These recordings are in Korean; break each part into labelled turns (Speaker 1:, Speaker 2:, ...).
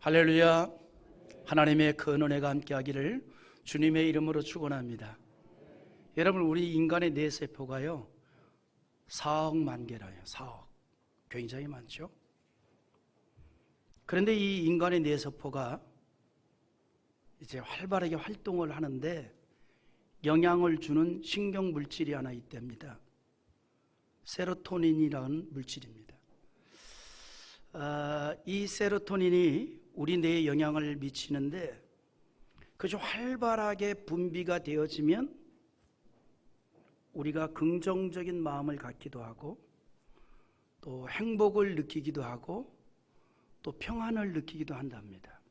Speaker 1: 할렐루야. 하나님의 큰 은혜가 함께하기를 주님의 이름으로 축원합니다. 여러분, 우리 인간의 뇌세포가요 4억만 개라요. 4억. 굉장히 많죠. 그런데 이 인간의 뇌세포가 이제 활발하게 활동을 하는데 영향을 주는 신경 물질이 하나 있답니다. 세로토닌이라는 물질입니다. 이 세로토닌이 우리 뇌에 영향을 미치는데 그저 활발하게 분비가 되어지면 우리가 긍정적인 마음을 갖기도 하고 또 행복을 느끼기도 하고 또 평안을 느끼기도 한답니다.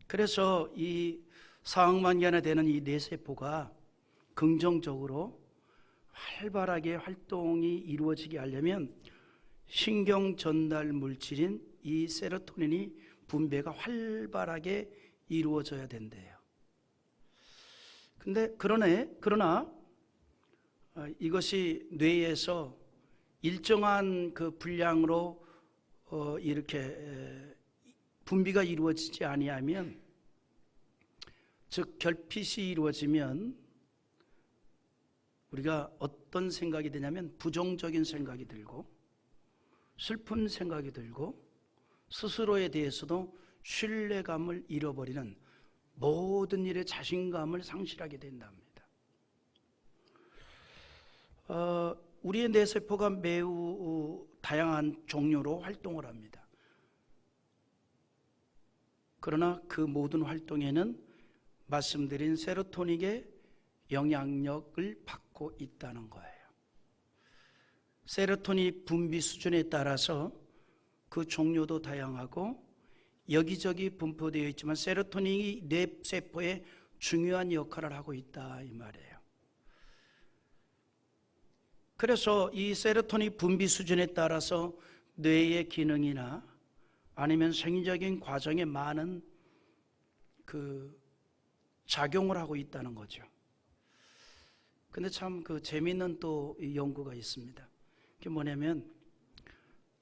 Speaker 1: 그래서 이 4억만 개나 되는 이 뇌세포가 긍정적으로 활발하게 활동이 이루어지게 하려면 신경 전달 물질인 이 세로토닌이 분배가 활발하게 이루어져야 된대요. 그러나 이것이 뇌에서 일정한 그 분량으로 이렇게 분비가 이루어지지 아니하면, 즉 결핍이 이루어지면 우리가 어떤 생각이 드냐면 부정적인 생각이 들고 슬픈 생각이 들고 스스로에 대해서도 신뢰감을 잃어버리는, 모든 일에 자신감을 상실하게 된답니다. 우리의 뇌세포가 매우 다양한 종류로 활동을 합니다. 그러나 그 모든 활동에는 말씀드린 세로토닌의 영향력을 받고 있다는 거예요. 세로토닌 분비 수준에 따라서 그 종류도 다양하고 여기저기 분포되어 있지만 세로토닌이 뇌세포에 중요한 역할을 하고 있다 이 말이에요. 그래서 이 세로토닌 분비 수준에 따라서 뇌의 기능이나 아니면 생리적인 과정에 많은 그 작용을 하고 있다는 거죠. 근데 참 그 재미있는 또 연구가 있습니다. 그게 뭐냐면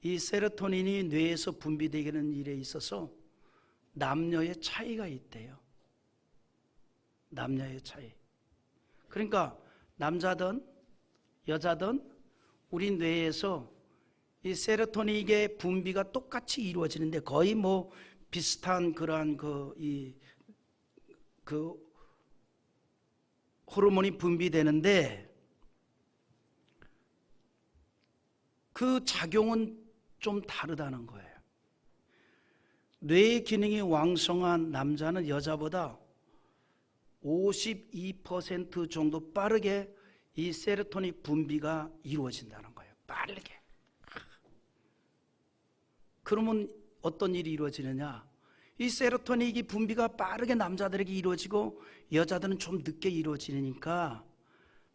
Speaker 1: 이 세로토닌이 뇌에서 분비되게 하는 일에 있어서 남녀의 차이가 있대요. 남녀의 차이. 그러니까 남자든 여자든 우리 뇌에서 이 세로토닌의 분비가 똑같이 이루어지는데 거의 뭐 비슷한 그러한 그 호르몬이 분비되는데 그 작용은 좀 다르다는 거예요. 뇌의 기능이 왕성한 남자는 여자보다 52% 정도 빠르게 이 세로토닌 분비가 이루어진다는 거예요. 빠르게. 그러면 어떤 일이 이루어지느냐? 이 세로토닌 분비가 빠르게 남자들에게 이루어지고 여자들은 좀 늦게 이루어지니까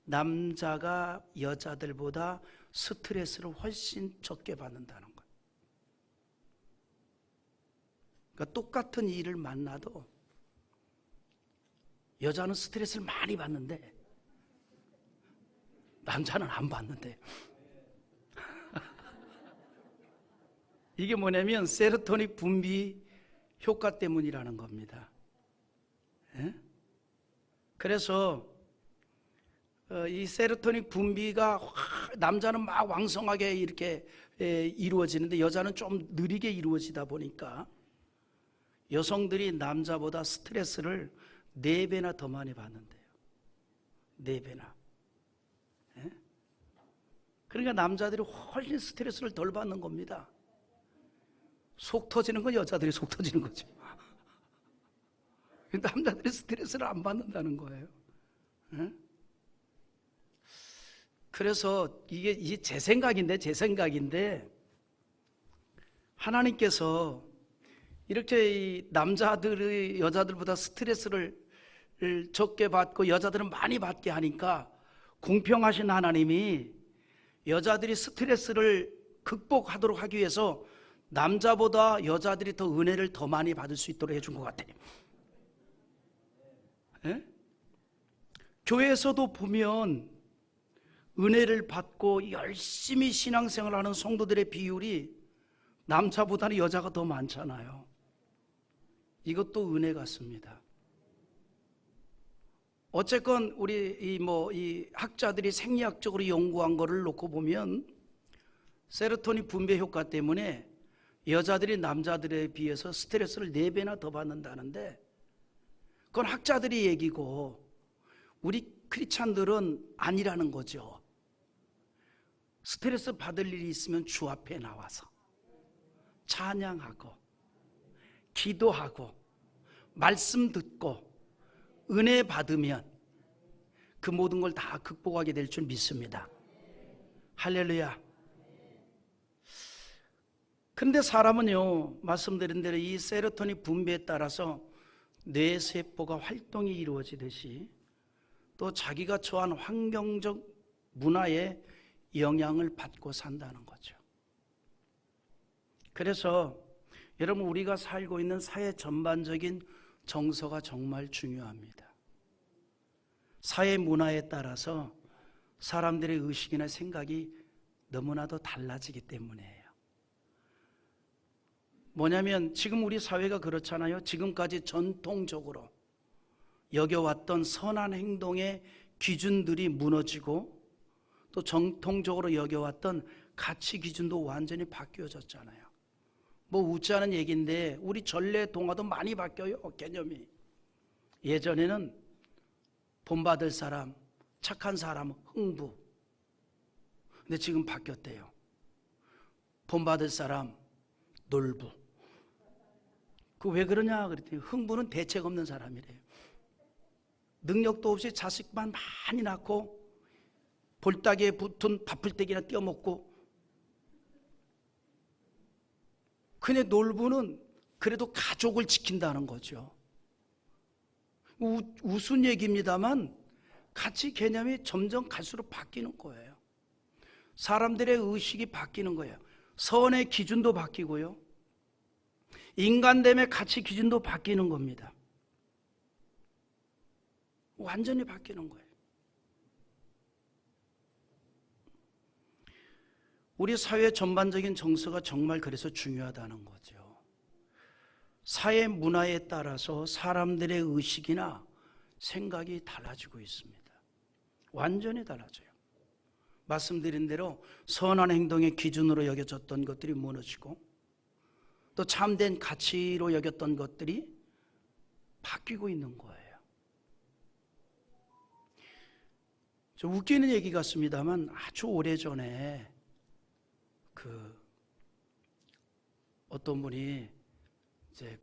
Speaker 1: 남자가 여자들보다 스트레스를 훨씬 적게 받는다는 거예요. 그러니까 똑같은 일을 만나도 여자는 스트레스를 많이 받는데 남자는 안 받는데 이게 뭐냐면 세로토닌 분비 효과 때문이라는 겁니다. 그래서 이 세로토닌 분비가 남자는 막 왕성하게 이렇게 이루어지는데 여자는 좀 느리게 이루어지다 보니까 여성들이 남자보다 스트레스를 4배나 더 많이 받는데요. 4배나. 그러니까 남자들이 훨씬 스트레스를 덜 받는 겁니다. 속 터지는 건 여자들이 속 터지는 거죠. 남자들이 스트레스를 안 받는다는 거예요. 그래서 이게 제 생각인데 하나님께서 이렇게 남자들이 여자들보다 스트레스를 적게 받고 여자들은 많이 받게 하니까 공평하신 하나님이 여자들이 스트레스를 극복하도록 하기 위해서 남자보다 여자들이 더 은혜를 더 많이 받을 수 있도록 해준 것 같아요. 교회에서도 보면 은혜를 받고 열심히 신앙생활하는 성도들의 비율이 남자보다는 여자가 더 많잖아요. 이것도 은혜 같습니다. 어쨌건 우리 이 학자들이 생리학적으로 연구한 거를 놓고 보면 세로토닌 분배 효과 때문에 여자들이 남자들에 비해서 스트레스를 4배나 더 받는다는데, 그건 학자들이 얘기고 우리 크리스찬들은 아니라는 거죠. 스트레스 받을 일이 있으면 주 앞에 나와서 찬양하고 기도하고 말씀 듣고 은혜 받으면 그 모든 걸 다 극복하게 될 줄 믿습니다. 할렐루야. 근데 사람은요, 말씀드린 대로 이 세로토닌 분배에 따라서 뇌세포가 활동이 이루어지듯이 또 자기가 처한 환경적 문화에 영향을 받고 산다는 거죠. 그래서 여러분, 우리가 살고 있는 사회 전반적인 정서가 정말 중요합니다. 사회 문화에 따라서 사람들의 의식이나 생각이 너무나도 달라지기 때문이에요. 뭐냐면 지금 우리 사회가 그렇잖아요. 지금까지 전통적으로 여겨왔던 선한 행동의 기준들이 무너지고 또 전통적으로 여겨왔던 가치 기준도 완전히 바뀌어졌잖아요. 뭐 웃지 않은 얘기인데 우리 전래 동화도 많이 바뀌어요. 개념이. 예전에는 본받을 사람, 착한 사람, 흥부. 근데 지금 바뀌었대요. 본받을 사람, 놀부. 그 왜 그러냐 그랬더니 흥부는 대책 없는 사람이래요. 능력도 없이 자식만 많이 낳고 볼따기에 붙은 밥풀떼기나 떼어먹고, 근데 놀부는 그래도 가족을 지킨다는 거죠. 우스운 얘기입니다만 가치 개념이 점점 갈수록 바뀌는 거예요. 사람들의 의식이 바뀌는 거예요. 선의 기준도 바뀌고요, 인간됨의 가치 기준도 바뀌는 겁니다. 완전히 바뀌는 거예요. 우리 사회 전반적인 정서가 정말 그래서 중요하다는 거죠. 사회 문화에 따라서 사람들의 의식이나 생각이 달라지고 있습니다. 완전히 달라져요. 말씀드린 대로 선한 행동의 기준으로 여겨졌던 것들이 무너지고 또 참된 가치로 여겼던 것들이 바뀌고 있는 거예요. 좀 웃기는 얘기 같습니다만 아주 오래전에 어떤 분이 이제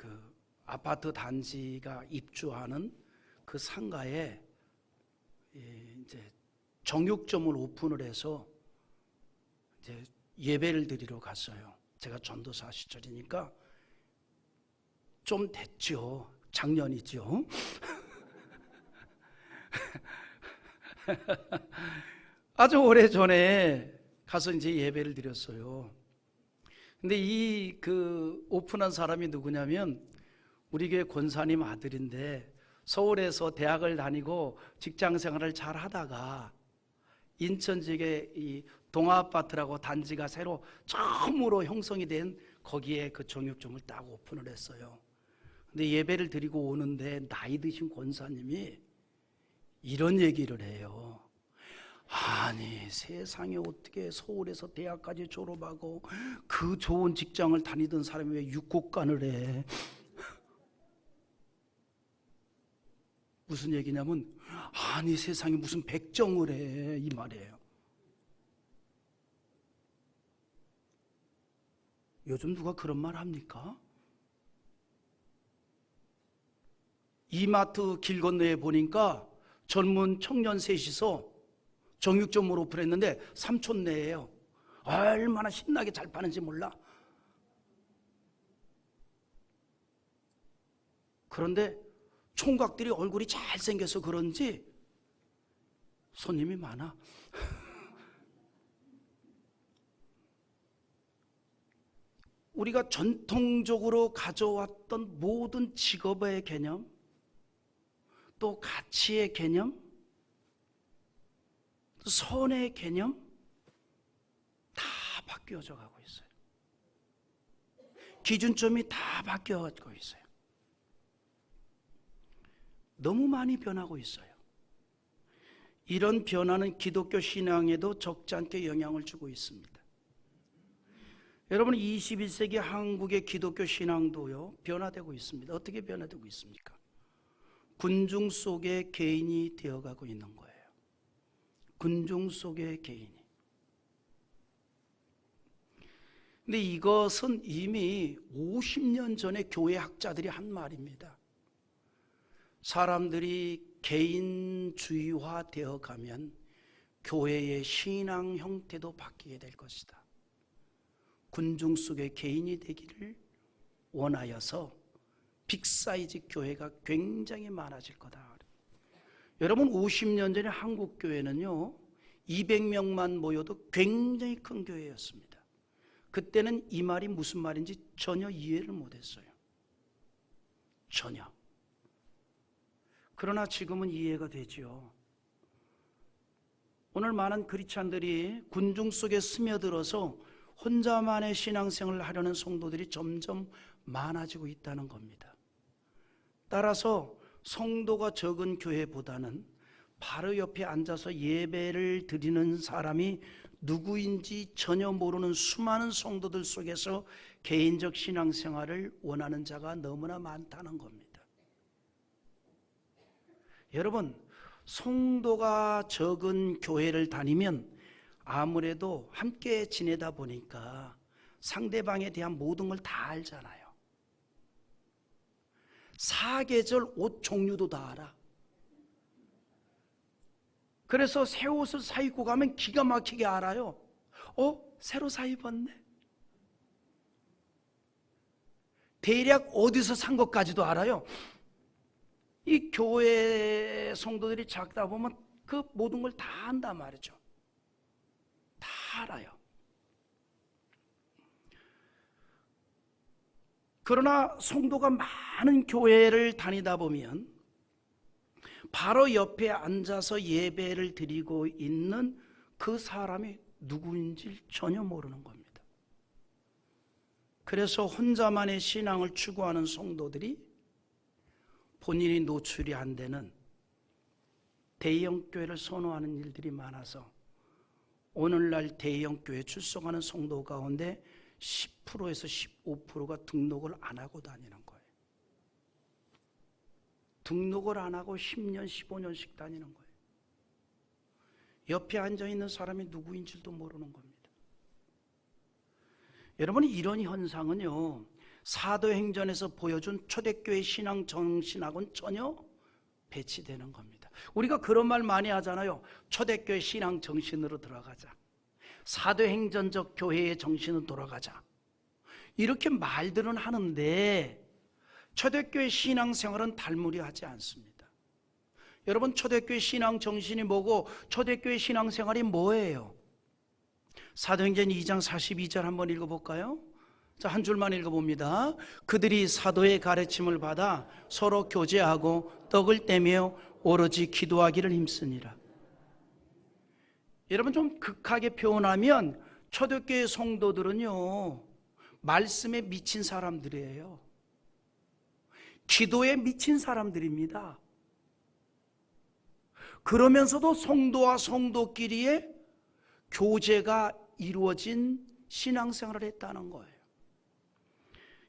Speaker 1: 아파트 단지가 입주하는 그 상가에 이제 정육점을 오픈을 해서 이제 예배를 드리러 갔어요. 제가 전도사 시절이니까 좀 됐죠. 작년이죠. 아주 오래전에 가서 이제 예배를 드렸어요. 근데 오픈한 사람이 누구냐면 우리 교회 권사님 아들인데 서울에서 대학을 다니고 직장 생활을 잘 하다가 인천 지역에 이 동아아파트라고 단지가 새로 처음으로 형성이 된 거기에 그 정육점을 딱 오픈을 했어요. 근데 예배를 드리고 오는데 나이 드신 권사님이 이런 얘기를 해요. 아니, 세상에 어떻게 서울에서 대학까지 졸업하고 그 좋은 직장을 다니던 사람이 왜 육고간을 해? 무슨 얘기냐면 아니, 세상에 무슨 백정을 해, 이 말이에요. 요즘 누가 그런 말 합니까? 이마트 길 건너에 보니까 젊은 청년 셋이서 정육점으로 오픈했는데 3촌 내에요. 얼마나 신나게 잘 파는지 몰라. 그런데 총각들이 얼굴이 잘생겨서 그런지 손님이 많아. 우리가 전통적으로 가져왔던 모든 직업의 개념, 또 가치의 개념, 선의 개념 다 바뀌어져 가고 있어요. 기준점이 다 바뀌어가지고 있어요. 너무 많이 변하고 있어요. 이런 변화는 기독교 신앙에도 적지 않게 영향을 주고 있습니다. 여러분, 21세기 한국의 기독교 신앙도요, 변화되고 있습니다. 어떻게 변화되고 있습니까? 군중 속의 개인이 되어가고 있는 거예요. 군중 속의 개인이. 근데 이것은 이미 50년 전에 교회 학자들이 한 말입니다. 사람들이 개인주의화 되어 가면 교회의 신앙 형태도 바뀌게 될 것이다. 군중 속의 개인이 되기를 원하여서 빅사이즈 교회가 굉장히 많아질 거다. 여러분, 50년 전에 한국 교회는요 200명만 모여도 굉장히 큰 교회였습니다. 그때는 이 말이 무슨 말인지 전혀 이해를 못했어요. 전혀. 그러나 지금은 이해가 되죠. 오늘 많은 크리스찬들이 군중 속에 스며들어서 혼자만의 신앙생활을 하려는 성도들이 점점 많아지고 있다는 겁니다. 따라서 성도가 적은 교회보다는 바로 옆에 앉아서 예배를 드리는 사람이 누구인지 전혀 모르는 수많은 성도들 속에서 개인적 신앙생활을 원하는 자가 너무나 많다는 겁니다. 여러분, 성도가 적은 교회를 다니면 아무래도 함께 지내다 보니까 상대방에 대한 모든 걸 다 알잖아요. 사계절 옷 종류도 다 알아. 그래서 새 옷을 사 입고 가면 기가 막히게 알아요. 새로 사 입었네. 대략 어디서 산 것까지도 알아요. 이 교회 성도들이 작다 보면 그 모든 걸 다 안단 말이죠. 다 알아요. 그러나 성도가 많은 교회를 다니다 보면 바로 옆에 앉아서 예배를 드리고 있는 그 사람이 누구인지 전혀 모르는 겁니다. 그래서 혼자만의 신앙을 추구하는 성도들이 본인이 노출이 안 되는 대형교회를 선호하는 일들이 많아서 오늘날 대형교회 출석하는 성도 가운데 10%에서 15%가 등록을 안 하고 다니는 거예요. 등록을 안 하고 10년, 15년씩 다니는 거예요. 옆에 앉아있는 사람이 누구인지도 모르는 겁니다. 여러분, 이런 현상은요 사도행전에서 보여준 초대교회 신앙 정신하고는 전혀 배치되는 겁니다. 우리가 그런 말 많이 하잖아요. 초대교회 신앙 정신으로 돌아가자. 사도행전적 교회의 정신으로 돌아가자. 이렇게 말들은 하는데 초대교회 신앙생활은 달무리하지 않습니다. 여러분, 초대교회 신앙 정신이 뭐고 초대교회 신앙생활이 뭐예요? 사도행전 2장 42절 한번 읽어볼까요? 자, 한 줄만 읽어봅니다. 그들이 사도의 가르침을 받아 서로 교제하고 떡을 떼며 오로지 기도하기를 힘쓰니라. 여러분, 좀 극하게 표현하면 초대교회 성도들은요 말씀에 미친 사람들이에요. 기도에 미친 사람들입니다. 그러면서도 성도와 성도끼리의 교제가 이루어진 신앙생활을 했다는 거예요.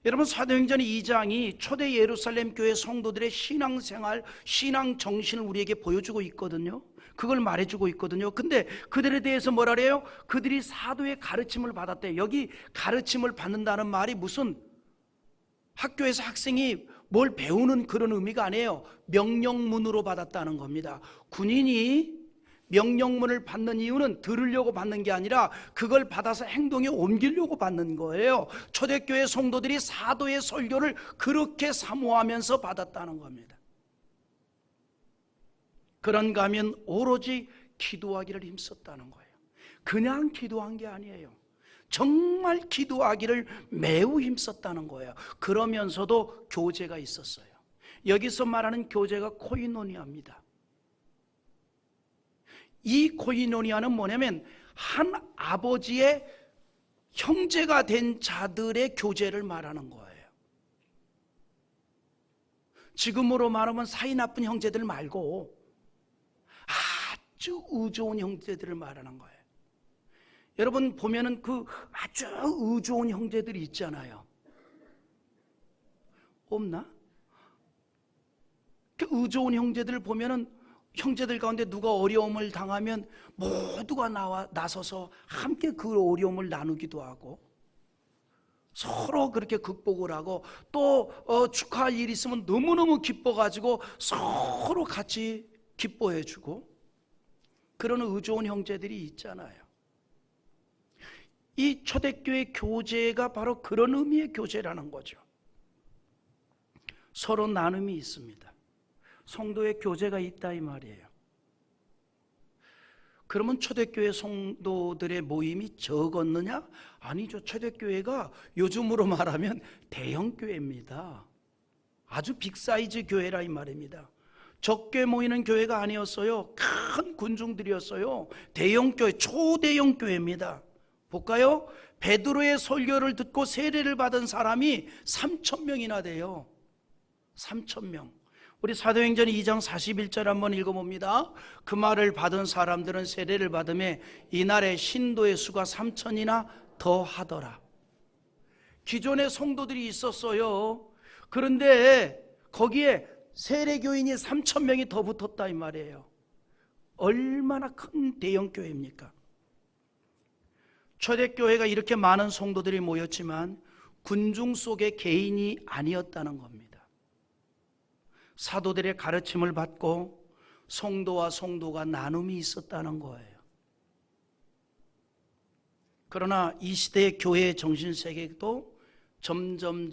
Speaker 1: 여러분, 사도행전 2장이 초대 예루살렘 교회 성도들의 신앙생활, 신앙 정신을 우리에게 보여주고 있거든요. 그걸 말해주고 있거든요. 근데 그들에 대해서 뭐라 그래요? 그들이 사도의 가르침을 받았대요. 여기 가르침을 받는다는 말이 무슨 학교에서 학생이 뭘 배우는 그런 의미가 아니에요. 명령문으로 받았다는 겁니다. 군인이 명령문을 받는 이유는 들으려고 받는 게 아니라 그걸 받아서 행동에 옮기려고 받는 거예요. 초대교회 성도들이 사도의 설교를 그렇게 사모하면서 받았다는 겁니다. 그런가 하면 오로지 기도하기를 힘썼다는 거예요. 그냥 기도한 게 아니에요. 정말 기도하기를 매우 힘썼다는 거예요. 그러면서도 교제가 있었어요. 여기서 말하는 교제가 코이노니아입니다. 이 코이노니아는 뭐냐면 한 아버지의 형제가 된 자들의 교제를 말하는 거예요. 지금으로 말하면 사이 나쁜 형제들 말고 아주 의좋은 형제들을 말하는 거예요. 여러분 보면은 그 아주 의좋은 형제들이 있잖아요. 없나? 그 의좋은 형제들을 보면은 형제들 가운데 누가 어려움을 당하면 모두가 나서서 함께 그 어려움을 나누기도 하고 서로 그렇게 극복을 하고 또 축하할 일이 있으면 너무너무 기뻐가지고 서로 같이 기뻐해주고 그런 의좋은 형제들이 있잖아요. 이 초대교회 교제가 바로 그런 의미의 교제라는 거죠. 서로 나눔이 있습니다. 성도의 교제가 있다 이 말이에요. 그러면 초대교회 성도들의 모임이 적었느냐? 아니죠. 초대교회가 요즘으로 말하면 대형교회입니다. 아주 빅사이즈 교회라 이 말입니다. 적게 모이는 교회가 아니었어요. 큰 군중들이었어요. 대형교회, 초대형 교회입니다. 볼까요? 베드로의 설교를 듣고 세례를 받은 사람이 3,000명이나 돼요. 3,000명. 우리 사도행전 2장 41절 한번 읽어봅니다. 그 말을 받은 사람들은 세례를 받음에 이날의 신도의 수가 3,000이나 더 하더라. 기존에 성도들이 있었어요. 그런데 거기에 세례교인이 3,000명이 더 붙었다 이 말이에요. 얼마나 큰 대형교회입니까? 초대교회가 이렇게 많은 성도들이 모였지만 군중 속의 개인이 아니었다는 겁니다. 사도들의 가르침을 받고 성도와 성도가 나눔이 있었다는 거예요. 그러나 이 시대의 교회의 정신세계도 점점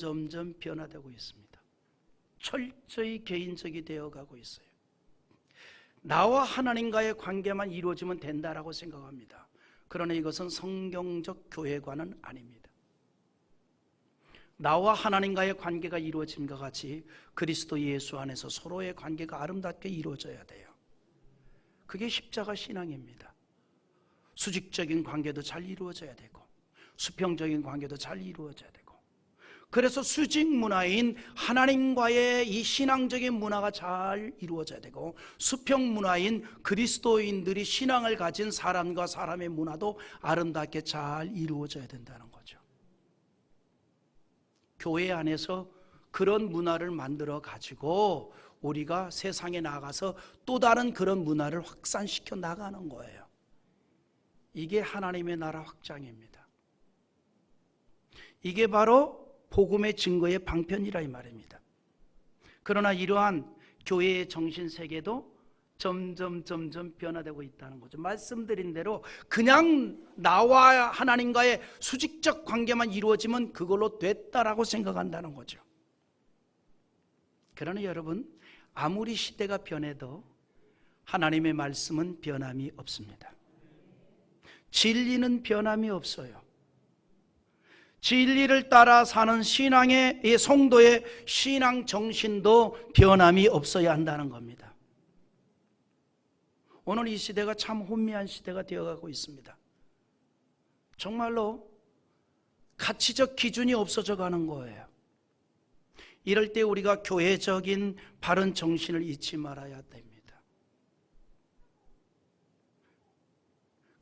Speaker 1: 변화되고 있습니다. 철저히 개인적이 되어가고 있어요. 나와 하나님과의 관계만 이루어지면 된다라고 생각합니다. 그러나 이것은 성경적 교회관은 아닙니다. 나와 하나님과의 관계가 이루어짐과 같이 그리스도 예수 안에서 서로의 관계가 아름답게 이루어져야 돼요. 그게 십자가 신앙입니다. 수직적인 관계도 잘 이루어져야 되고 수평적인 관계도 잘 이루어져야 되고, 그래서 수직 문화인 하나님과의 이 신앙적인 문화가 잘 이루어져야 되고 수평 문화인 그리스도인들이 신앙을 가진 사람과 사람의 문화도 아름답게 잘 이루어져야 된다는 거죠. 교회 안에서 그런 문화를 만들어 가지고 우리가 세상에 나가서 또 다른 그런 문화를 확산시켜 나가는 거예요. 이게 하나님의 나라 확장입니다. 이게 바로 복음의 증거의 방편이라 이 말입니다. 그러나 이러한 교회의 정신세계도 점점 변화되고 있다는 거죠. 말씀드린 대로 그냥 나와 하나님과의 수직적 관계만 이루어지면 그걸로 됐다라고 생각한다는 거죠. 그러나 여러분, 아무리 시대가 변해도 하나님의 말씀은 변함이 없습니다. 진리는 변함이 없어요. 진리를 따라 사는 신앙의 이 성도의 신앙 정신도 변함이 없어야 한다는 겁니다. 오늘 이 시대가 참 혼미한 시대가 되어가고 있습니다. 정말로 가치적 기준이 없어져 가는 거예요. 이럴 때 우리가 교회적인 바른 정신을 잊지 말아야 됩니다.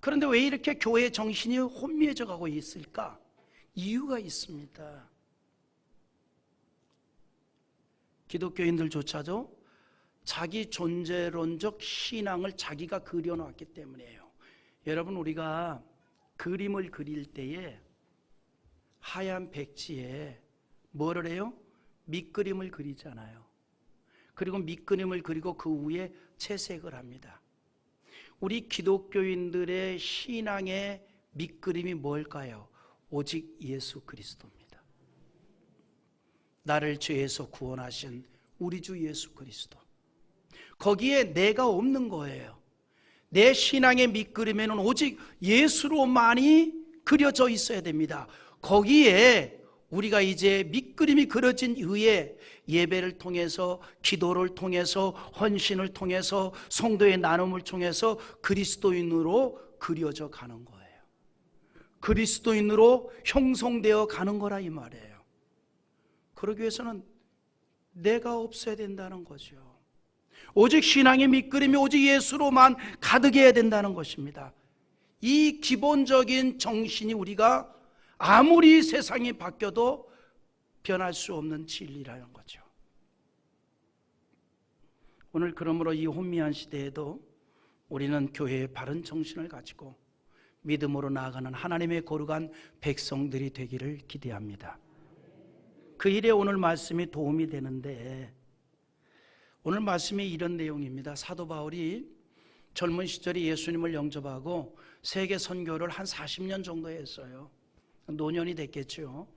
Speaker 1: 그런데 왜 이렇게 교회의 정신이 혼미해져 가고 있을까? 이유가 있습니다. 기독교인들조차도 자기 존재론적 신앙을 자기가 그려놨기 때문이에요. 여러분, 우리가 그림을 그릴 때에 하얀 백지에 뭐를 해요? 밑그림을 그리잖아요. 그리고 밑그림을 그리고 그 위에 채색을 합니다. 우리 기독교인들의 신앙의 밑그림이 뭘까요? 오직 예수 그리스도입니다. 나를 죄에서 구원하신 우리 주 예수 그리스도. 거기에 내가 없는 거예요. 내 신앙의 밑그림에는 오직 예수로만이 그려져 있어야 됩니다. 거기에 우리가 이제 밑그림이 그려진 이후에 예배를 통해서, 기도를 통해서, 헌신을 통해서, 성도의 나눔을 통해서 그리스도인으로 그려져 가는 거예요. 그리스도인으로 형성되어 가는 거라 이 말이에요. 그러기 위해서는 내가 없어야 된다는 거죠. 오직 신앙의 밑그림이 오직 예수로만 가득해야 된다는 것입니다. 이 기본적인 정신이 우리가 아무리 세상이 바뀌어도 변할 수 없는 진리라는 거죠. 오늘 그러므로 이 혼미한 시대에도 우리는 교회의 바른 정신을 가지고 믿음으로 나아가는 하나님의 거룩한 백성들이 되기를 기대합니다. 그 일에 오늘 말씀이 도움이 되는데, 오늘 말씀이 이런 내용입니다. 사도 바울이 젊은 시절에 예수님을 영접하고 세계 선교를 한 40년 정도 했어요. 노년이 됐겠죠.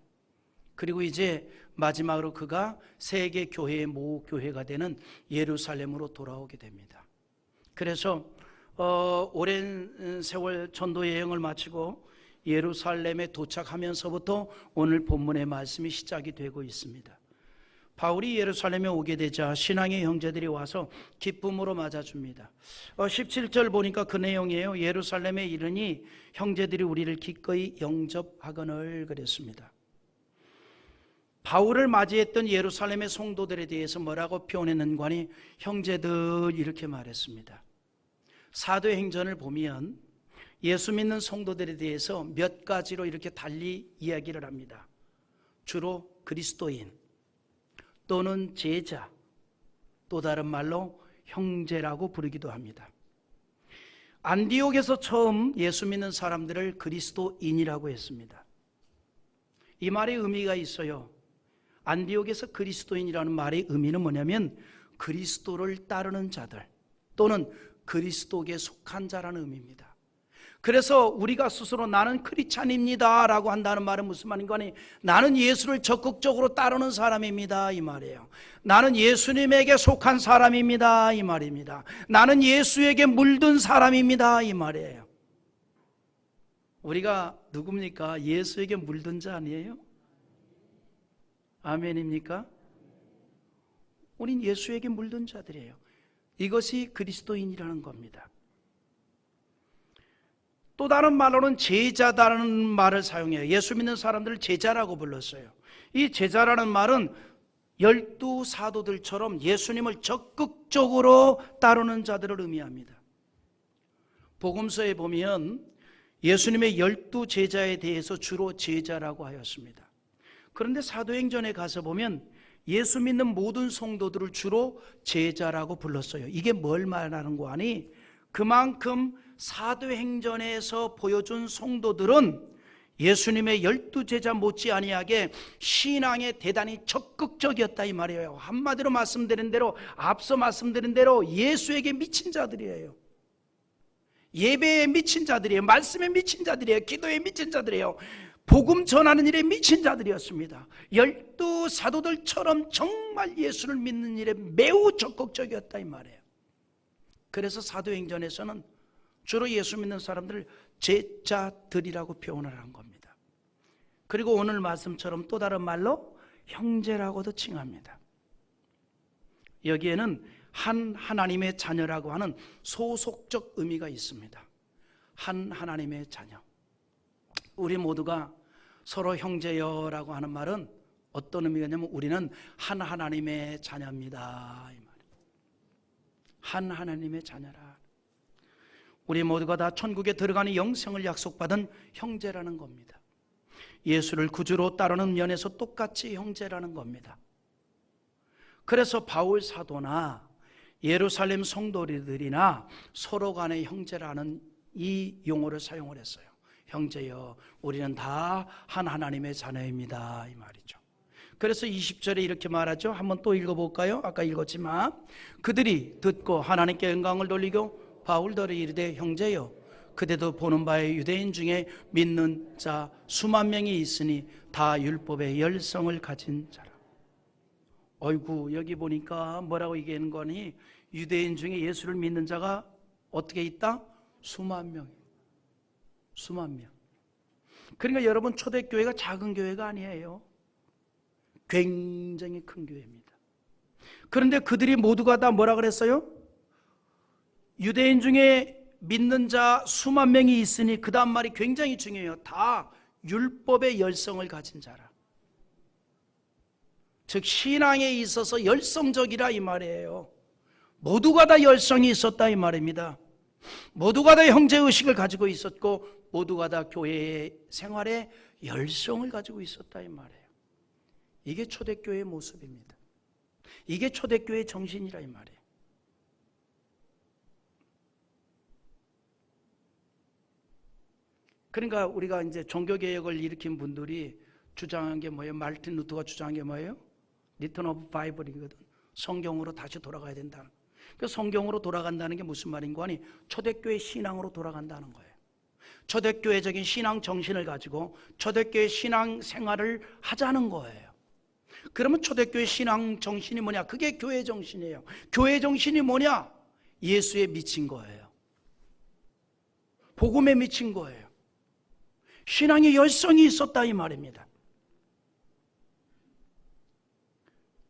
Speaker 1: 그리고 이제 마지막으로 그가 세계 교회의 모교회가 되는 예루살렘으로 돌아오게 됩니다. 그래서 오랜 세월 전도 여행을 마치고 예루살렘에 도착하면서부터 오늘 본문의 말씀이 시작이 되고 있습니다. 바울이 예루살렘에 오게 되자 신앙의 형제들이 와서 기쁨으로 맞아줍니다. 17절 보니까 그 내용이에요. 예루살렘에 이르니 형제들이 우리를 기꺼이 영접하거늘 그랬습니다. 바울을 맞이했던 예루살렘의 성도들에 대해서 뭐라고 표현했는가 하니 형제들 이렇게 말했습니다. 사도행전을 보면 예수 믿는 성도들에 대해서 몇 가지로 이렇게 달리 이야기를 합니다. 주로 그리스도인 또는 제자, 또 다른 말로 형제라고 부르기도 합니다. 안디옥에서 처음 예수 믿는 사람들을 그리스도인이라고 했습니다. 이 말의 의미가 있어요. 안디옥에서 그리스도인이라는 말의 의미는 뭐냐면 그리스도를 따르는 자들 또는 그리스도에 속한 자라는 의미입니다. 그래서 우리가 스스로 나는 크리스찬입니다 라고 한다는 말은 무슨 말인가 하니 나는 예수를 적극적으로 따르는 사람입니다 이 말이에요. 나는 예수님에게 속한 사람입니다 이 말입니다. 나는 예수에게 물든 사람입니다 이 말이에요. 우리가 누굽니까? 예수에게 물든 자 아니에요? 아멘입니까? 우린 예수에게 물든 자들이에요. 이것이 그리스도인이라는 겁니다. 또 다른 말로는 제자다라는 말을 사용해요. 예수 믿는 사람들을 제자라고 불렀어요. 이 제자라는 말은 12 사도들처럼 예수님을 적극적으로 따르는 자들을 의미합니다. 복음서에 보면 예수님의 12 제자에 대해서 주로 제자라고 하였습니다. 그런데 사도행전에 가서 보면 예수 믿는 모든 성도들을 주로 제자라고 불렀어요. 이게 뭘 말하는 거 아니? 그만큼 사도행전에서 보여준 성도들은 예수님의 12 제자 못지 아니하게 신앙에 대단히 적극적이었다 이 말이에요. 한마디로 말씀드린 대로 앞서 말씀드린 대로 예수에게 미친 자들이에요. 예배에 미친 자들이에요. 말씀에 미친 자들이에요. 기도에 미친 자들이에요. 복음 전하는 일에 미친 자들이었습니다. 12 사도들처럼 정말 예수를 믿는 일에 매우 적극적이었다 이 말이에요. 그래서 사도행전에서는 주로 예수 믿는 사람들을 제자들이라고 표현을 한 겁니다. 그리고 오늘 말씀처럼 또 다른 말로 형제라고도 칭합니다. 여기에는 한 하나님의 자녀라고 하는 소속적 의미가 있습니다. 한 하나님의 자녀. 우리 모두가 서로 형제여라고 하는 말은 어떤 의미냐면 우리는 한 하나님의 자녀입니다 이 말. 한 하나님의 자녀라. 우리 모두가 다 천국에 들어가는 영생을 약속받은 형제라는 겁니다. 예수를 구주로 따르는 면에서 똑같이 형제라는 겁니다. 그래서 바울 사도나 예루살렘 성도들이나 서로 간의 형제라는 이 용어를 사용을 했어요. 형제여, 우리는 다 한 하나님의 자녀입니다 이 말이죠. 그래서 20절에 이렇게 말하죠. 한번 또 읽어볼까요? 아까 읽었지만 그들이 듣고 하나님께 영광을 돌리고 바울더러 이르되 형제여, 그대도 보는 바에 유대인 중에 믿는 자 수만 명이 있으니 다 율법의 열성을 가진 자라. 어이구, 여기 보니까 뭐라고 얘기하는 거니? 유대인 중에 예수를 믿는 자가 어떻게 있다? 수만 명. 수만 명. 그러니까 여러분, 초대교회가 작은 교회가 아니에요. 굉장히 큰 교회입니다. 그런데 그들이 모두가 다 뭐라 그랬어요? 유대인 중에 믿는 자 수만 명이 있으니 그 다음 말이 굉장히 중요해요. 다 율법의 열성을 가진 자라. 즉 신앙에 있어서 열성적이라 이 말이에요. 모두가 다 열성이 있었다 이 말입니다. 모두가 다 형제의식을 가지고 있었고 모두가 다 교회의 생활에 열성을 가지고 있었다 이 말이에요. 이게 초대교회의 모습입니다. 이게 초대교회의 정신이라 이 말이에요. 그러니까 우리가 이제 종교개혁을 일으킨 분들이 주장한 게 뭐예요? 마르틴 루터가 주장한 게 뭐예요? 리턴 오브 바이블이거든. 성경으로 다시 돌아가야 된다. 그 성경으로 돌아간다는 게 무슨 말인가 하니 초대교회 신앙으로 돌아간다는 거예요. 초대교회적인 신앙 정신을 가지고 초대교회 신앙 생활을 하자는 거예요. 그러면 초대교회 신앙 정신이 뭐냐? 그게 교회 정신이에요. 교회 정신이 뭐냐? 예수에 미친 거예요. 복음에 미친 거예요. 신앙의 열성이 있었다 이 말입니다.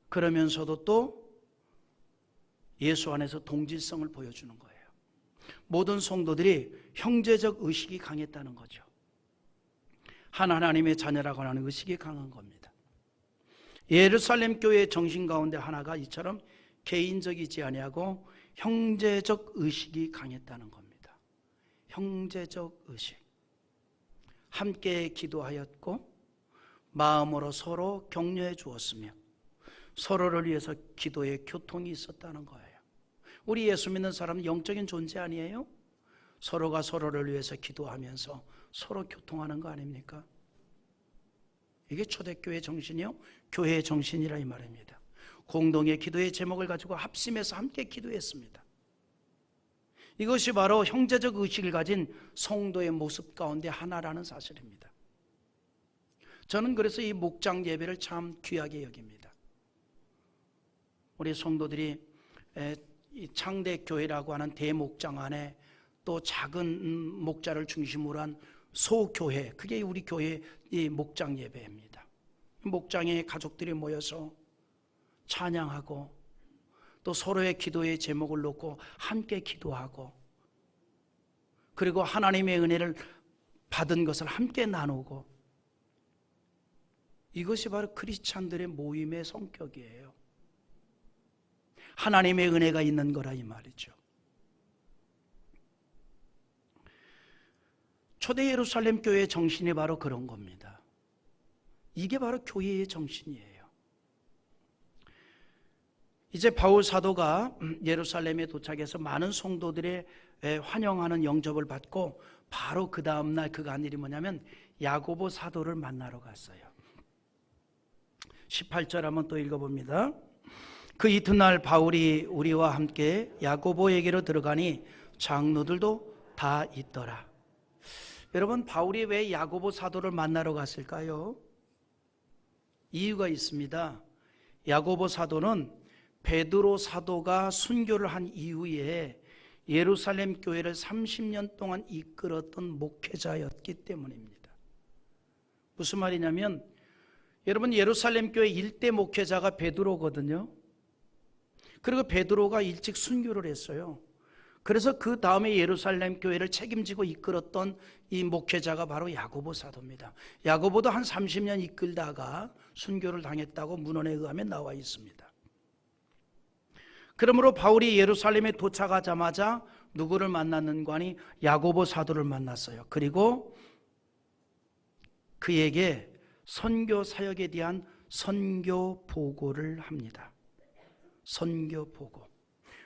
Speaker 1: 그러면서도 또 예수 안에서 동질성을 보여주는 거예요. 모든 성도들이 형제적 의식이 강했다는 거죠. 하나님의 자녀라고 하는 의식이 강한 겁니다. 예루살렘 교회의 정신 가운데 하나가 이처럼 개인적이지 아니하고 형제적 의식이 강했다는 겁니다. 형제적 의식. 함께 기도하였고 마음으로 서로 격려해 주었으며 서로를 위해서 기도의 교통이 있었다는 거예요. 우리 예수 믿는 사람은 영적인 존재 아니에요? 서로가 서로를 위해서 기도하면서 서로 교통하는 거 아닙니까? 이게 초대교회 정신이요? 교회의 정신이라 이 말입니다. 공동의 기도의 제목을 가지고 합심해서 함께 기도했습니다. 이것이 바로 형제적 의식을 가진 성도의 모습 가운데 하나라는 사실입니다. 저는 그래서 이 목장 예배를 참 귀하게 여깁니다. 우리 성도들이 이 창대교회라고 하는 대목장 안에 또 작은 목자를 중심으로 한 소교회, 그게 우리 교회의 목장 예배입니다. 목장에 가족들이 모여서 찬양하고 또 서로의 기도의 제목을 놓고 함께 기도하고 그리고 하나님의 은혜를 받은 것을 함께 나누고 이것이 바로 크리스찬들의 모임의 성격이에요. 하나님의 은혜가 있는 거라 이 말이죠. 초대 예루살렘 교회의 정신이 바로 그런 겁니다. 이게 바로 교회의 정신이에요. 이제 바울 사도가 예루살렘에 도착해서 많은 성도들의 환영하는 영접을 받고 바로 그 다음날 그가 한 일이 뭐냐면 야고보 사도를 만나러 갔어요. 18절 한번 또 읽어봅니다. 그 이튿날 바울이 우리와 함께 야고보에게로 들어가니 장로들도 다 있더라. 여러분, 바울이 왜 야고보 사도를 만나러 갔을까요? 이유가 있습니다. 야고보 사도는 베드로 사도가 순교를 한 이후에 예루살렘 교회를 30년 동안 이끌었던 목회자였기 때문입니다. 무슨 말이냐면 여러분, 예루살렘 교회 일대 목회자가 베드로거든요. 그리고 베드로가 일찍 순교를 했어요. 그래서 그 다음에 예루살렘 교회를 책임지고 이끌었던 이 목회자가 바로 야고보 사도입니다. 야고보도 한 30년 이끌다가 순교를 당했다고 문헌에 의하면 나와 있습니다. 그러므로 바울이 예루살렘에 도착하자마자 누구를 만났는가 하니 야고보 사도를 만났어요. 그리고 그에게 선교 사역에 대한 선교 보고를 합니다. 선교 보고.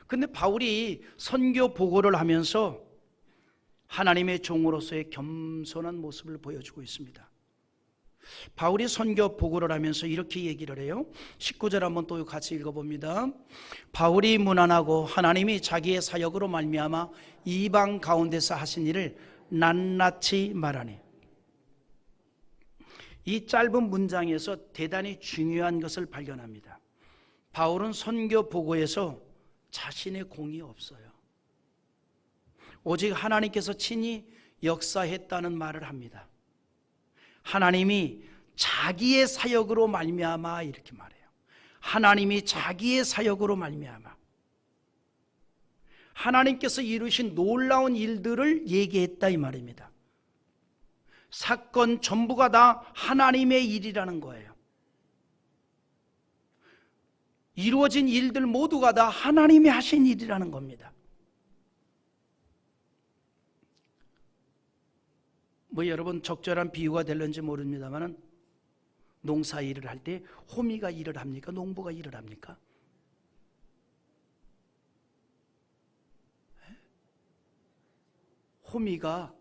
Speaker 1: 근데 바울이 선교 보고를 하면서 하나님의 종으로서의 겸손한 모습을 보여주고 있습니다. 바울이 선교 보고를 하면서 이렇게 얘기를 해요. 19절 한번 또 같이 읽어봅니다. 바울이 문안하고 하나님이 자기의 사역으로 말미암아 이방 가운데서 하신 일을 낱낱이 말하니. 이 짧은 문장에서 대단히 중요한 것을 발견합니다. 바울은 선교 보고에서 자신의 공이 없어요. 오직 하나님께서 친히 역사했다는 말을 합니다. 하나님이 자기의 사역으로 말미암아 이렇게 말해요. 하나님이 자기의 사역으로 말미암아. 하나님께서 이루신 놀라운 일들을 얘기했다 이 말입니다. 사건 전부가 다 하나님의 일이라는 거예요. 이루어진 일들 모두가 다 하나님이 하신 일이라는 겁니다. 여러분 적절한 비유가 될는지 모릅니다만 농사 일을 할 때 호미가 일을 합니까? 농부가 일을 합니까? 호미가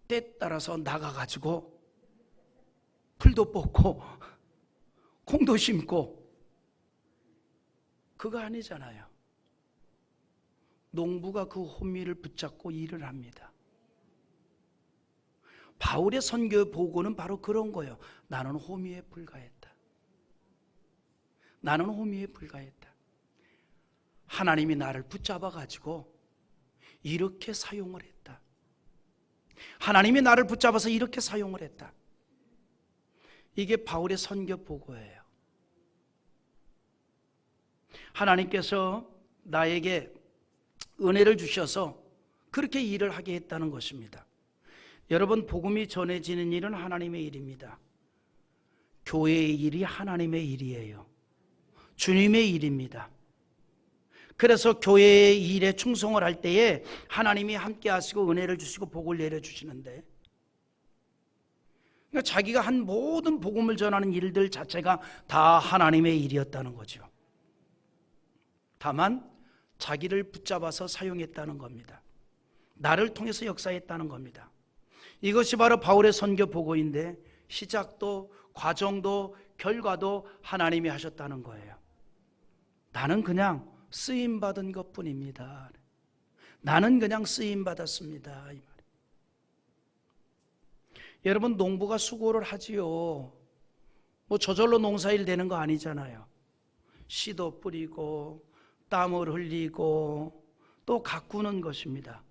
Speaker 1: 때 따라서 나가가지고 풀도 뽑고 콩도 심고 그거 아니잖아요. 농부가 그 호미를 붙잡고 일을 합니다. 바울의 선교 보고는 바로 그런 거예요. 나는 호미에 불과했다. 나는 호미에 불과했다. 하나님이 나를 붙잡아 가지고 이렇게 사용을 했다. 하나님이 나를 붙잡아서 이렇게 사용을 했다. 이게 바울의 선교 보고예요. 하나님께서 나에게 은혜를 주셔서 그렇게 일을 하게 했다는 것입니다. 여러분, 복음이 전해지는 일은 하나님의 일입니다. 교회의 일이 하나님의 일이에요. 주님의 일입니다. 그래서 교회의 일에 충성을 할 때에 하나님이 함께 하시고 은혜를 주시고 복을 내려주시는데, 그러니까 자기가 한 모든 복음을 전하는 일들 자체가 다 하나님의 일이었다는 거죠. 다만 자기를 붙잡아서 사용했다는 겁니다. 나를 통해서 역사했다는 겁니다. 이것이 바로 바울의 선교 보고인데, 시작도 과정도 결과도 하나님이 하셨다는 거예요. 나는 그냥 쓰임받은 것뿐입니다. 나는 그냥 쓰임받았습니다. 이 말. 여러분, 농부가 수고를 하지요. 저절로 농사일 되는 거 아니잖아요. 씨도 뿌리고 땀을 흘리고 또 가꾸는 것입니다.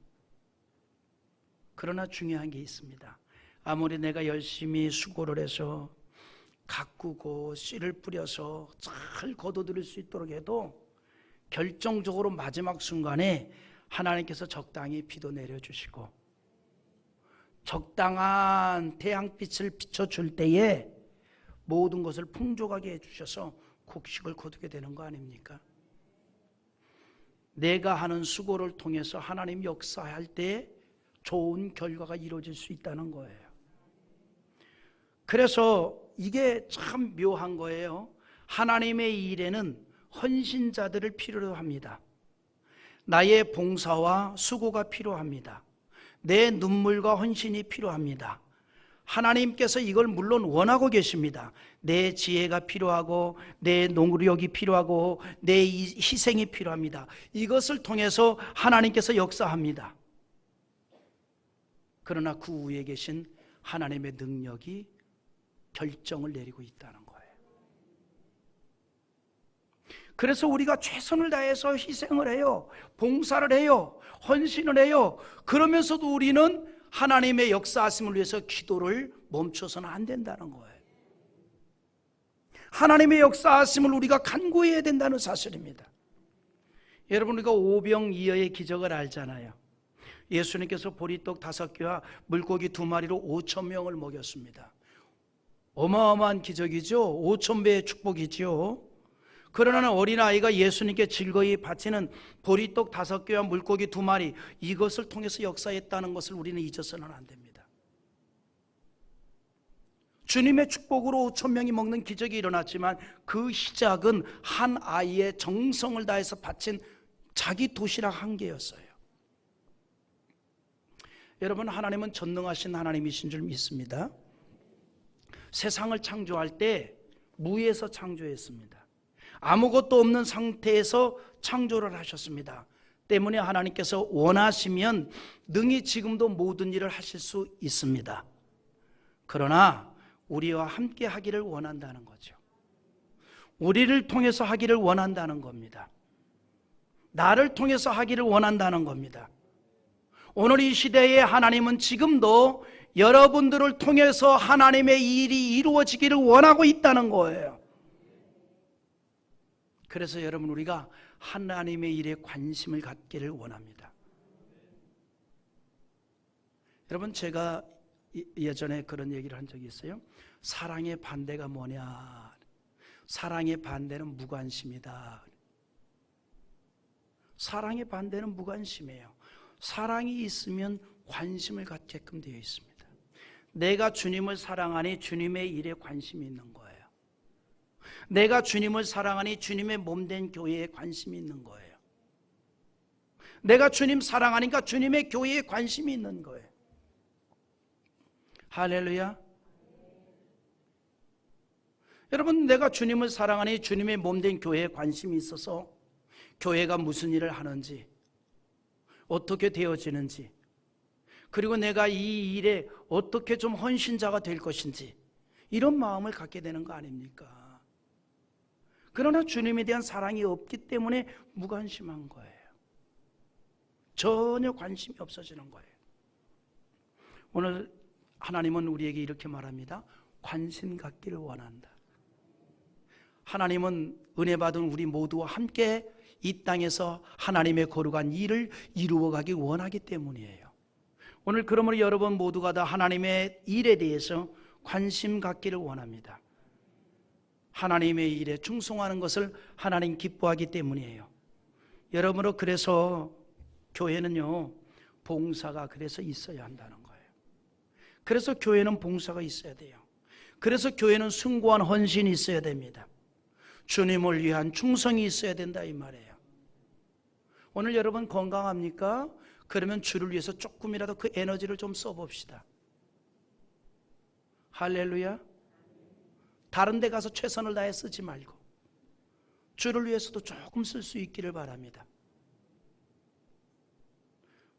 Speaker 1: 그러나 중요한 게 있습니다. 아무리 내가 열심히 수고를 해서 가꾸고 씨를 뿌려서 잘 거둬들일 수 있도록 해도 결정적으로 마지막 순간에 하나님께서 적당히 비도 내려주시고 적당한 태양빛을 비춰줄 때에 모든 것을 풍족하게 해주셔서 곡식을 거두게 되는 거 아닙니까? 내가 하는 수고를 통해서 하나님 역사할 때 좋은 결과가 이루어질 수 있다는 거예요. 그래서 이게 참 묘한 거예요. 하나님의 일에는 헌신자들을 필요로 합니다. 나의 봉사와 수고가 필요합니다. 내 눈물과 헌신이 필요합니다. 하나님께서 이걸 물론 원하고 계십니다. 내 지혜가 필요하고 내 노력이 필요하고 내 희생이 필요합니다. 이것을 통해서 하나님께서 역사합니다. 그러나 그 위에 계신 하나님의 능력이 결정을 내리고 있다는 거예요. 그래서 우리가 최선을 다해서 희생을 해요. 봉사를 해요. 헌신을 해요. 그러면서도 우리는 하나님의 역사하심을 위해서 기도를 멈춰서는 안 된다는 거예요. 하나님의 역사하심을 우리가 간구해야 된다는 사실입니다. 여러분, 우리가 오병이어의 기적을 알잖아요. 예수님께서 보리떡 5개와 물고기 2마리로 5,000명을 먹였습니다. 어마어마한 기적이죠. 5,000배의 축복이죠. 그러나 어린아이가 예수님께 즐거이 바치는 보리떡 5개와 물고기 2마리, 이것을 통해서 역사했다는 것을 우리는 잊어서는 안 됩니다. 주님의 축복으로 5,000명이 먹는 기적이 일어났지만 그 시작은 한 아이의 정성을 다해서 바친 자기 도시락 한 개였어요. 여러분, 하나님은 전능하신 하나님이신 줄 믿습니다. 세상을 창조할 때 무에서 창조했습니다. 아무것도 없는 상태에서 창조를 하셨습니다. 때문에 하나님께서 원하시면 능히 지금도 모든 일을 하실 수 있습니다. 그러나 우리와 함께 하기를 원한다는 거죠. 우리를 통해서 하기를 원한다는 겁니다. 나를 통해서 하기를 원한다는 겁니다. 오늘 이 시대에 하나님은 지금도 여러분들을 통해서 하나님의 일이 이루어지기를 원하고 있다는 거예요. 그래서 여러분, 우리가 하나님의 일에 관심을 갖기를 원합니다. 여러분, 제가 예전에 그런 얘기를 한 적이 있어요. 사랑의 반대가 뭐냐? 사랑의 반대는 무관심이다. 사랑의 반대는 무관심이에요. 사랑이 있으면 관심을 갖게끔 되어 있습니다. 내가 주님을 사랑하니 주님의 일에 관심이 있는 거예요. 내가 주님을 사랑하니 주님의 몸된 교회에 관심이 있는 거예요. 내가 주님 사랑하니까 주님의 교회에 관심이 있는 거예요. 할렐루야. 여러분, 내가 주님을 사랑하니 주님의 몸된 교회에 관심이 있어서 교회가 무슨 일을 하는지, 어떻게 되어지는지, 그리고 내가 이 일에 어떻게 좀 헌신자가 될 것인지, 이런 마음을 갖게 되는 거 아닙니까? 그러나 주님에 대한 사랑이 없기 때문에 무관심한 거예요. 전혀 관심이 없어지는 거예요. 오늘 하나님은 우리에게 이렇게 말합니다. 관심 갖기를 원한다. 하나님은 은혜 받은 우리 모두와 함께 이 땅에서 하나님의 거룩한 일을 이루어가기 원하기 때문이에요. 오늘 그러므로 여러분 모두가 다 하나님의 일에 대해서 관심 갖기를 원합니다. 하나님의 일에 충성하는 것을 하나님 기뻐하기 때문이에요. 여러분으로 그래서 교회는요, 봉사가 그래서 있어야 한다는 거예요. 그래서 교회는 봉사가 있어야 돼요. 그래서 교회는 숭고한 헌신이 있어야 됩니다. 주님을 위한 충성이 있어야 된다 이 말이에요. 오늘 여러분 건강합니까? 그러면 주를 위해서 조금이라도 그 에너지를 좀 써봅시다. 할렐루야. 다른 데 가서 최선을 다해 쓰지 말고 주를 위해서도 조금 쓸 수 있기를 바랍니다.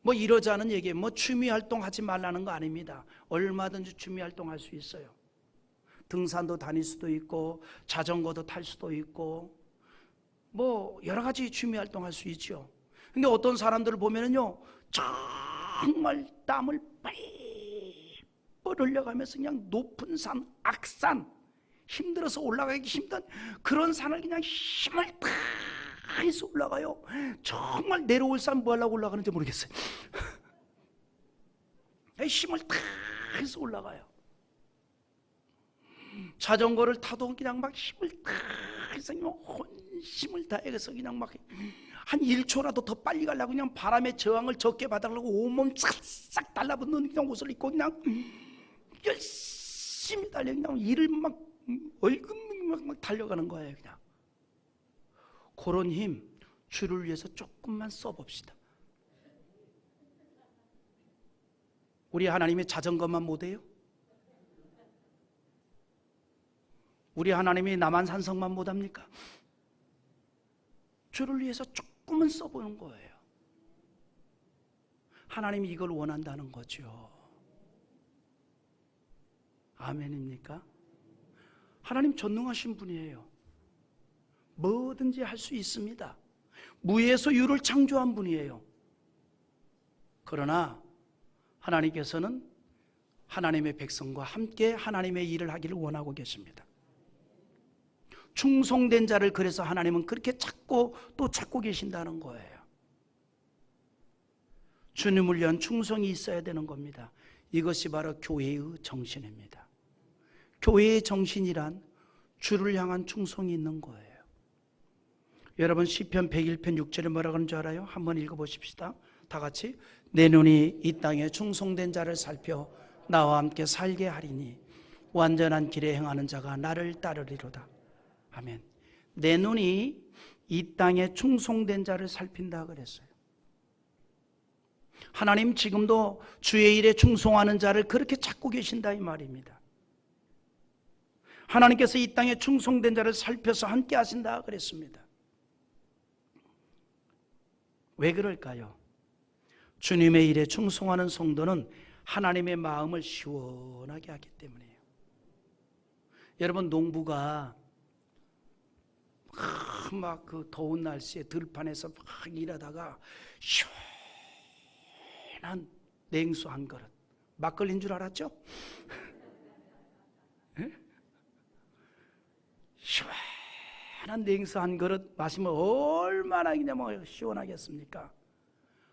Speaker 1: 뭐 이러자는 얘기예요. 뭐 취미활동 하지 말라는 거 아닙니다. 얼마든지 취미활동 할 수 있어요. 등산도 다닐 수도 있고 자전거도 탈 수도 있고 뭐 여러 가지 취미활동 할 수 있죠. 근데 어떤 사람들을 보면은요, 정말 땀을 뻘뻘 흘려가면서 그냥 높은 산, 악산, 힘들어서 올라가기 힘든 그런 산을 그냥 힘을 다 해서 올라가요. 정말 내려올 산 뭐 하려고 올라가는지 모르겠어요. 힘을 다 해서 올라가요. 자전거를 타도 그냥 막 힘을 다 해서 그냥 혼심을 다 해서 그냥 막 한 1초라도 더 빨리 가려고 그냥 바람의 저항을 적게 받으려고 온몸 싹싹 달라붙는 그냥 옷을 입고 그냥 열심히 달려 그냥 일을 막 얼금 막 달려가는 거예요. 그냥 그런 힘 주를 위해서 조금만 써봅시다. 우리 하나님이 자전거만 못해요? 우리 하나님이 남한산성만 못합니까? 주를 위해서 조금은 써보는 거예요. 하나님이 이걸 원한다는 거죠. 아멘입니까? 하나님 전능하신 분이에요. 뭐든지 할 수 있습니다. 무에서 유를 창조한 분이에요. 그러나 하나님께서는 하나님의 백성과 함께 하나님의 일을 하기를 원하고 계십니다. 충성된 자를 그래서 하나님은 그렇게 찾고 또 찾고 계신다는 거예요. 주님을 위한 충성이 있어야 되는 겁니다. 이것이 바로 교회의 정신입니다. 교회의 정신이란 주를 향한 충성이 있는 거예요. 여러분 시편 101편 6절에 뭐라고 하는 줄 알아요? 한번 읽어보십시다. 다 같이. 내 눈이 이 땅에 충성된 자를 살펴 나와 함께 살게 하리니 완전한 길에 행하는 자가 나를 따르리로다. 아멘. 내 눈이 이 땅에 충성된 자를 살핀다 그랬어요. 하나님 지금도 주의 일에 충성하는 자를 그렇게 찾고 계신다 이 말입니다. 하나님께서 이 땅에 충성된 자를 살펴서 함께 하신다 그랬습니다. 왜 그럴까요? 주님의 일에 충성하는 성도는 하나님의 마음을 시원하게 하기 때문이에요. 여러분 농부가 막 그 더운 날씨에 들판에서 막 일하다가 시원한 냉수 한 그릇, 막걸리인 줄 알았죠? 시원한 냉수 한 그릇 마시면 얼마나 그냥 뭐 시원하겠습니까?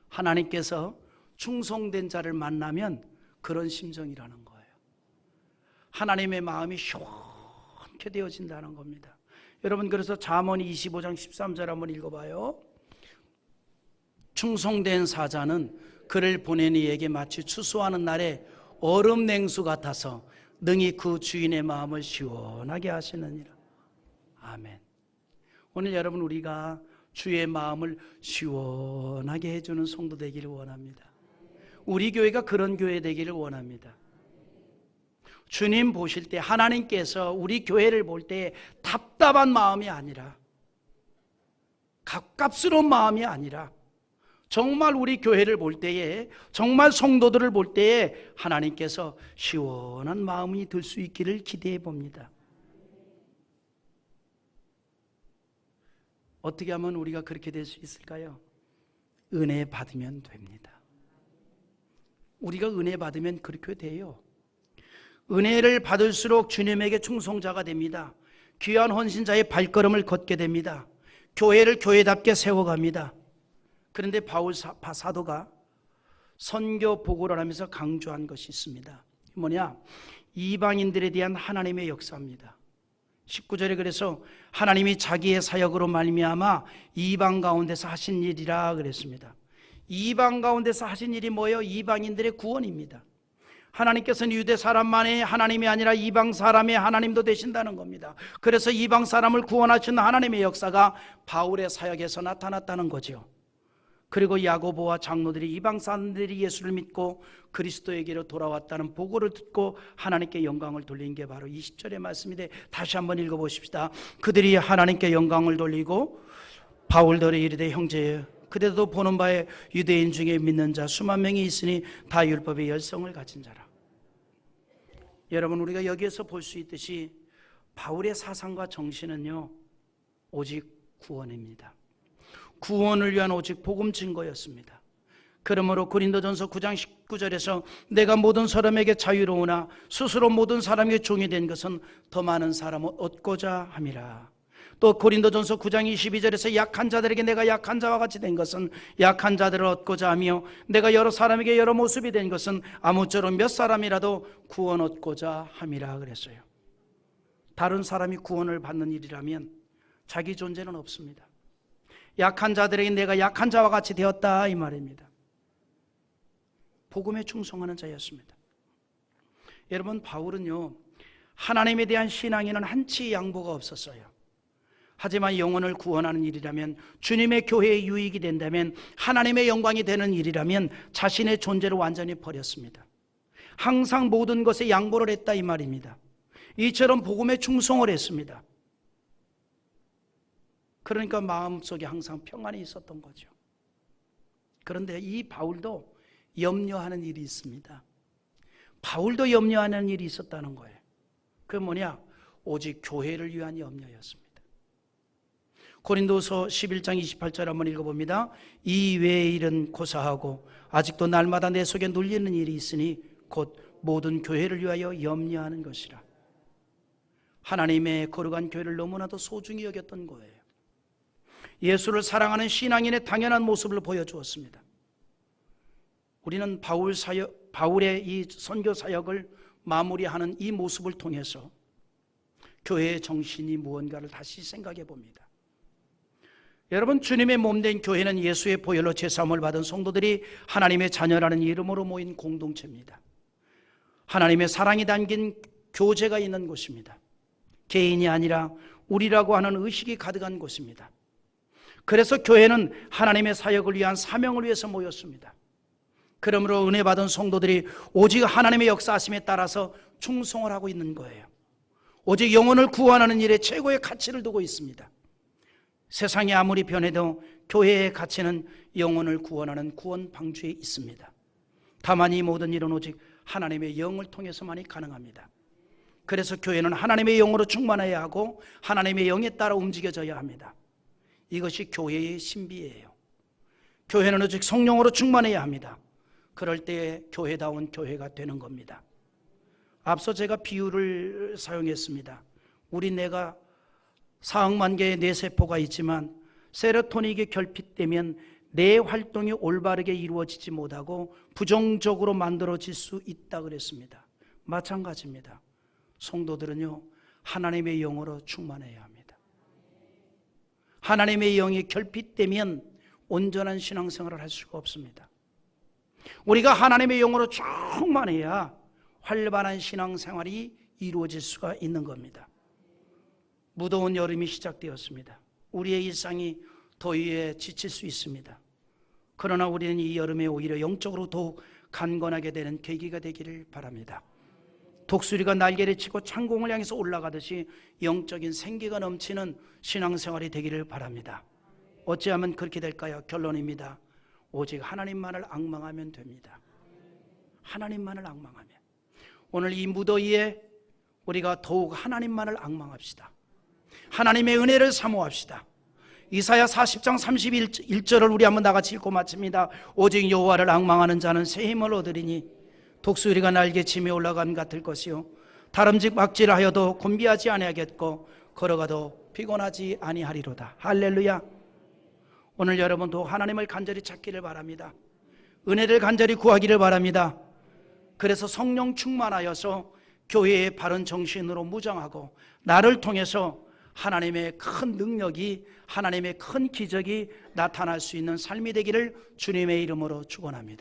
Speaker 1: 하나님께서 충성된 자를 만나면 그런 심정이라는 거예요. 하나님의 마음이 시원케 되어진다는 겁니다. 여러분, 그래서 잠언 25장 13절 한번 읽어봐요. 충성된 사자는 그를 보낸 이에게 마치 추수하는 날에 얼음 냉수 같아서 능히 그 주인의 마음을 시원하게 하시느니라. 아멘. 오늘 여러분, 우리가 주의 마음을 시원하게 해주는 성도 되기를 원합니다. 우리 교회가 그런 교회 되기를 원합니다. 주님 보실 때, 하나님께서 우리 교회를 볼 때 답답한 마음이 아니라, 갑갑스러운 마음이 아니라, 정말 우리 교회를 볼 때에, 정말 성도들을 볼 때에 하나님께서 시원한 마음이 들 수 있기를 기대해 봅니다. 어떻게 하면 우리가 그렇게 될 수 있을까요? 은혜 받으면 됩니다. 우리가 은혜 받으면 그렇게 돼요. 은혜를 받을수록 주님에게 충성자가 됩니다. 귀한 헌신자의 발걸음을 걷게 됩니다. 교회를 교회답게 세워갑니다. 그런데 바울 사도가 선교 보고를 하면서 강조한 것이 있습니다. 뭐냐? 이방인들에 대한 하나님의 역사입니다. 19절에 그래서 하나님이 자기의 사역으로 말미암아 이방 가운데서 하신 일이라 그랬습니다. 이방 가운데서 하신 일이 뭐예요? 이방인들의 구원입니다. 하나님께서는 유대 사람만의 하나님이 아니라 이방 사람의 하나님도 되신다는 겁니다. 그래서 이방 사람을 구원하시는 하나님의 역사가 바울의 사역에서 나타났다는 거죠. 그리고 야고보와 장로들이 이방 사람들이 예수를 믿고 그리스도에게로 돌아왔다는 보고를 듣고 하나님께 영광을 돌린 게 바로 20절의 말씀인데, 다시 한번 읽어보십시다. 그들이 하나님께 영광을 돌리고 바울들의 이르되 형제여, 그대도 보는 바에 유대인 중에 믿는 자 수만 명이 있으니 다 율법의 열성을 가진 자라. 여러분, 우리가 여기에서 볼 수 있듯이 바울의 사상과 정신은요, 오직 구원입니다. 구원을 위한 오직 복음 증거였습니다. 그러므로 고린도전서 9장 19절에서 내가 모든 사람에게 자유로우나 스스로 모든 사람에게 종이 된 것은 더 많은 사람을 얻고자 함이라. 또 고린도전서 9장 22절에서 약한 자들에게 내가 약한 자와 같이 된 것은 약한 자들을 얻고자 하며 내가 여러 사람에게 여러 모습이 된 것은 아무쪼록 몇 사람이라도 구원 얻고자 함이라 그랬어요. 다른 사람이 구원을 받는 일이라면 자기 존재는 없습니다. 약한 자들에게 내가 약한 자와 같이 되었다, 이 말입니다. 복음에 충성하는 자였습니다. 여러분, 바울은요, 하나님에 대한 신앙에는 한치 양보가 없었어요. 하지만 영혼을 구원하는 일이라면, 주님의 교회에 유익이 된다면, 하나님의 영광이 되는 일이라면 자신의 존재를 완전히 버렸습니다. 항상 모든 것에 양보를 했다, 이 말입니다. 이처럼 복음에 충성을 했습니다. 그러니까 마음속에 항상 평안이 있었던 거죠. 그런데 이 바울도 염려하는 일이 있습니다. 바울도 염려하는 일이 있었다는 거예요. 그게 뭐냐? 오직 교회를 위한 염려였습니다. 고린도서 11장 28절 한번 읽어봅니다. 이 외의 일은 고사하고 아직도 날마다 내 속에 눌리는 일이 있으니 곧 모든 교회를 위하여 염려하는 것이라. 하나님의 거룩한 교회를 너무나도 소중히 여겼던 거예요. 예수를 사랑하는 신앙인의 당연한 모습을 보여주었습니다. 우리는 바울의 이 선교 사역을 마무리하는 이 모습을 통해서 교회의 정신이 무언가를 다시 생각해 봅니다. 여러분, 주님의 몸된 교회는 예수의 보혈로 제사함을 받은 성도들이 하나님의 자녀라는 이름으로 모인 공동체입니다. 하나님의 사랑이 담긴 교제가 있는 곳입니다. 개인이 아니라 우리라고 하는 의식이 가득한 곳입니다. 그래서 교회는 하나님의 사역을 위한 사명을 위해서 모였습니다. 그러므로 은혜 받은 성도들이 오직 하나님의 역사하심에 따라서 충성을 하고 있는 거예요. 오직 영혼을 구원하는 일에 최고의 가치를 두고 있습니다. 세상이 아무리 변해도 교회의 가치는 영혼을 구원하는 구원 방주에 있습니다. 다만 이 모든 일은 오직 하나님의 영을 통해서만이 가능합니다. 그래서 교회는 하나님의 영으로 충만해야 하고 하나님의 영에 따라 움직여져야 합니다. 이것이 교회의 신비예요. 교회는 오직 성령으로 충만해야 합니다. 그럴 때 교회다운 교회가 되는 겁니다. 앞서 제가 비유를 사용했습니다. 우리 뇌가 4억만 개의 뇌세포가 있지만 세로토닌이 결핍되면 뇌 활동이 올바르게 이루어지지 못하고 부정적으로 만들어질 수 있다 그랬습니다. 마찬가지입니다. 성도들은요, 하나님의 영으로 충만해야 합니다. 하나님의 영이 결핍되면 온전한 신앙생활을 할 수가 없습니다. 우리가 하나님의 영으로 충만해야 활발한 신앙생활이 이루어질 수가 있는 겁니다. 무더운 여름이 시작되었습니다. 우리의 일상이 더위에 지칠 수 있습니다. 그러나 우리는 이 여름에 오히려 영적으로 더욱 강건하게 되는 계기가 되기를 바랍니다. 독수리가 날개를 치고 창공을 향해서 올라가듯이 영적인 생기가 넘치는 신앙생활이 되기를 바랍니다. 어찌하면 그렇게 될까요? 결론입니다. 오직 하나님만을 앙망하면 됩니다. 하나님만을 앙망하면. 오늘 이 무더위에 우리가 더욱 하나님만을 앙망합시다. 하나님의 은혜를 사모합시다. 이사야 40장 31절을 우리 한번 다같이 읽고 마칩니다. 오직 여호와를 앙망하는 자는 새 힘을 얻으리니 독수리가 날개치며 올라간 같을 것이요 다름직 막질하여도 곤비하지 아니하겠고 걸어가도 피곤하지 아니하리로다. 할렐루야. 오늘 여러분도 하나님을 간절히 찾기를 바랍니다. 은혜를 간절히 구하기를 바랍니다. 그래서 성령 충만하여서 교회의 바른 정신으로 무장하고 나를 통해서 하나님의 큰 능력이, 하나님의 큰 기적이 나타날 수 있는 삶이 되기를 주님의 이름으로 축원합니다.